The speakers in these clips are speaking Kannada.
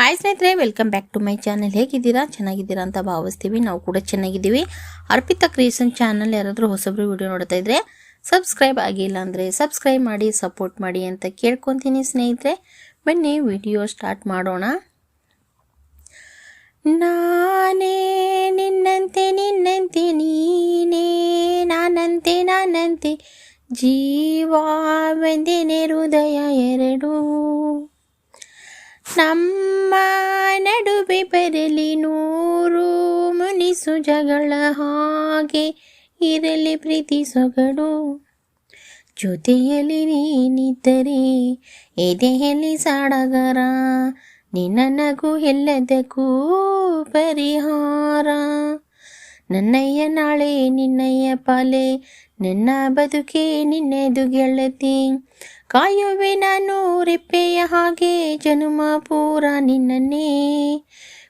ಹಾಯ್ ಸ್ನೇಹಿತರೆ, welcome back to my channel. ಹೇಗಿದ್ದೀರಾ? ಚೆನ್ನಾಗಿದ್ದೀರಾ ಅಂತ ಭಾವಿಸ್ತೀವಿ. ನಾವು ಕೂಡ ಚೆನ್ನಾಗಿದ್ದೀವಿ. ಅರ್ಪಿತಾ ಕ್ರಿಯೇಷನ್ ಚಾನಲ್ ಯಾರಾದರೂ ಹೊಸಬ್ರು ವಿಡಿಯೋ ನೋಡ್ತಾ ಇದ್ರೆ ಸಬ್ಸ್ಕ್ರೈಬ್ ಆಗಿಲ್ಲ ಅಂದರೆ ಸಬ್ಸ್ಕ್ರೈಬ್ ಮಾಡಿ, ಸಪೋರ್ಟ್ ಮಾಡಿ ಅಂತ ಕೇಳ್ಕೊತೀನಿ ಸ್ನೇಹಿತರೆ. ಬನ್ನಿ ವಿಡಿಯೋ ಸ್ಟಾರ್ಟ್ ಮಾಡೋಣ. ನಾನೇ ನಿನ್ನಂತೆ ನಿನ್ನಂತೆ ನೀನೇ, ನಾನಂತೆ ನಾನಂತೆ ಜೀವ ಒಂದೇನೆ ಹೃದಯ ಎರಡು. ನಮ್ಮ ನಡುವೆ ಬರಲಿ ನೂರು ಮುನಿಸು ಜಗಳ, ಹಾಗೆ ಇರಲಿ ಪ್ರೀತಿ ಸೊಗಡು. ಜೊತೆಯಲ್ಲಿ ನೀನಿದ್ದರೆ ಎದೆಯಲ್ಲಿ ಸಾಡಗರ, ನಿನ್ನ ನಗು ಎಲ್ಲದಕ್ಕೂ ಪರಿಹಾರ. ನನ್ನಯ್ಯ ನಾಳೆ ನಿನ್ನಯ್ಯ ಪಾಲೆ, ನನ್ನ ಬದುಕೆ ನಿನ್ನೆದು ಗೆಳತಿ. ಕಾಯುವೆ ನಾನು ರೆಪ್ಪೆಯ ಹಾಗೆ ಜನುಮ ಪೂರ ನಿನ್ನನ್ನೇ,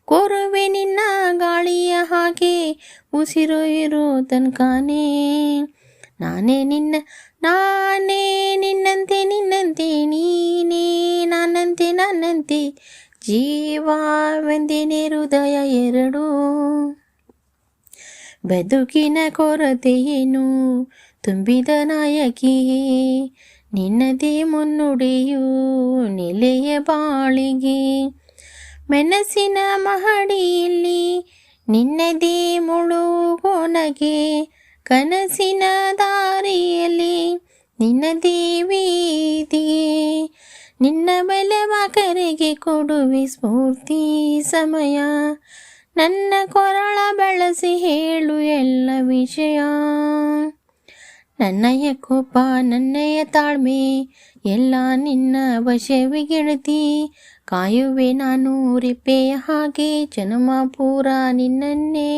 ಕೋರುವೆ ನಿನ್ನ ಗಾಳಿಯ ಹಾಗೆ ಉಸಿರು ಇರೋ ತನಕನೇ. ನಾನೇ ನಿನ್ನಂತೆ ನಿನ್ನಂತೆ ನೀನೇ, ನಾನಂತೆ ನಾನಂತೆ ಜೀವ ಒಂದೇನೆ ಹೃದಯ ಎರಡು. ಬದುಕಿನ ಕೊರತೆಯೇನು ತುಂಬಿದ ನಾಯಕಿ, ನಿನ್ನದೇ ಮುನ್ನುಡಿಯು ನೆಲೆಯ ಬಾಳಿಗೆ. ಮನಸ್ಸಿನ ಮಹಡಿಯಲ್ಲಿ ನಿನ್ನದೇ ಮುಳುಗೋನಗೆ, ಕನಸಿನ ದಾರಿಯಲ್ಲಿ ನಿನ್ನದೇ ವೀದಿಗೆ. ನಿನ್ನ ಬಲವ ಕರೆಗೆ ಕೊಡುವೆ ಸ್ಫೂರ್ತಿ ಸಮಯ, ನನ್ನ ಕೊರಳ ಬಳಸಿ ಹೇಳು ಎಲ್ಲ ವಿಷಯ. ನನ್ನಯ ಕೋಪ ನನ್ನಯ ತಾಳ್ಮೆ ಎಲ್ಲ ನಿನ್ನ ವಶವೇ ಗೆಳತಿ. ಕಾಯುವೆ ನಾನು ರೆಪ್ಪೆಯ ಹಾಗೆ ಜನುಮ ಪೂರ ನಿನ್ನನ್ನೇ,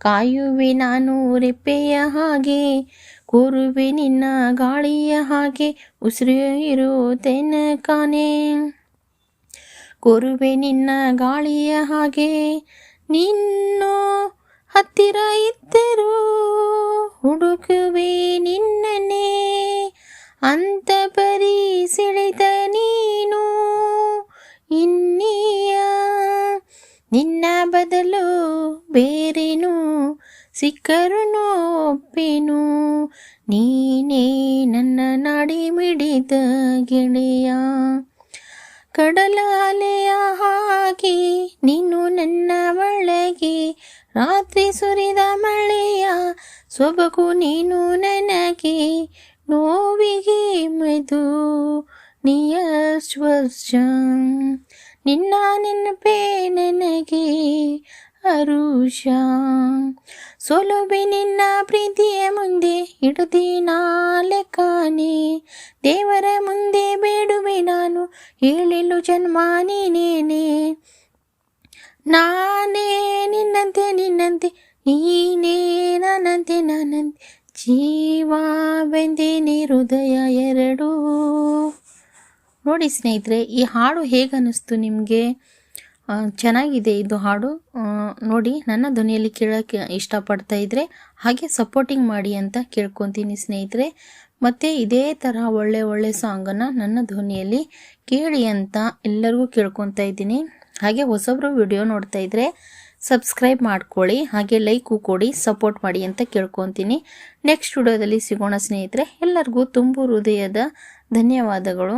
ಕಾಯುವೆ ನಾನು ರೆಪ್ಪೆಯ ಹಾಗೆ, ಕೋರುವೆ ನಿನ್ನ ಗಾಳಿಯ ಹಾಗೆ ಉಸಿರು ಇರೋ ತನಕನೇ. ಕೋರುವೆ ನಿನ್ನ ಗಾಳಿಯ ಹಾಗೆ, ನಿನ್ನೋ ಹತ್ತಿರ ಇದ್ದರೂ ಹುಡುಕುವೆ ನಿನ್ನನ್ನೇ. ಅಂತ ಪರಿ ಸೆಳೆದ ನೀನು ಇನ್ನೀಯ, ನಿನ್ನ ಬದಲು ಬೇರೇನು ಸಿಕ್ಕರೂ ಒಪ್ಪೇನು. ನೀನೇ ನನ್ನ ನಾಡಿ ಮಿಡಿದ ಗೆಳೆಯ, ಕಡಲ ಅಲೆಯ ಹಾಗೆ ನೀನು ನನ್ನ ಒಳಗೆ. ರಾತ್ರಿ ಸುರಿದ ಮಳೆಯ ಸೊಬಗು ನೀನು ನನಗೆ, ನೋವಿಗೆ ಮಧು ನೀಯ ಸ್ವರ್ಶ. ನಿನ್ನ ನೆನಪೇ ನನಗೆ ಹರುಷ. ಸೋಲುವೆ ನಿನ್ನ ಪ್ರೀತಿಯ ಮುಂದೆ ಹಿಡುದಿನ ಲೆಕ್ಕನೆ, ದೇವರ ಮುಂದೆ ಬೇಡುವೆ ನಾನು ಹೇಳಿಲು ಜನ್ಮ ನೀನೇನೆ. ನಾನೇ ನಿನ್ನಂತೆ ನಿನ್ನಂತೆ ನೀನೇ, ನಾನಂತೆ ನಾನಂತೆ ಜೀವ ಒಂದೇನೆ ಹೃದಯ ಎರಡು. ನೋಡಿ ಸ್ನೇಹಿತರೆ, ಈ ಹಾಡು ಹೇಗನ್ನಿಸ್ತು ನಿಮಗೆ? ಚೆನ್ನಾಗಿದೆ ಇದು ಹಾಡು. ನೋಡಿ, ನನ್ನ ಧ್ವನಿಯಲ್ಲಿ ಕೇಳೋಕ್ಕೆ ಇಷ್ಟಪಡ್ತಾ ಇದ್ದರೆ ಹಾಗೆ ಸಪೋರ್ಟಿಂಗ್ ಮಾಡಿ ಅಂತ ಕೇಳ್ಕೊತೀನಿ ಸ್ನೇಹಿತರೆ. ಮತ್ತು ಇದೇ ಥರ ಒಳ್ಳೆ ಸಾಂಗನ್ನು ನನ್ನ ಧ್ವನಿಯಲ್ಲಿ ಕೇಳಿ ಅಂತ ಎಲ್ಲರಿಗೂ ಕೇಳ್ಕೊತಾ ಇದ್ದೀನಿ. ಹಾಗೆ ಹೊಸಬ್ರು ವಿಡಿಯೋ ನೋಡ್ತಾ ಇದ್ದರೆ ಸಬ್ಸ್ಕ್ರೈಬ್ ಮಾಡ್ಕೊಳ್ಳಿ, ಹಾಗೆ ಲೈಕು ಕೊಡಿ, ಸಪೋರ್ಟ್ ಮಾಡಿ ಅಂತ ಕೇಳ್ಕೊತೀನಿ. ನೆಕ್ಸ್ಟ್ ವಿಡಿಯೋದಲ್ಲಿ ಸಿಗೋಣ ಸ್ನೇಹಿತರೆ. ಎಲ್ಲರಿಗೂ ತುಂಬು ಹೃದಯದ ಧನ್ಯವಾದಗಳು.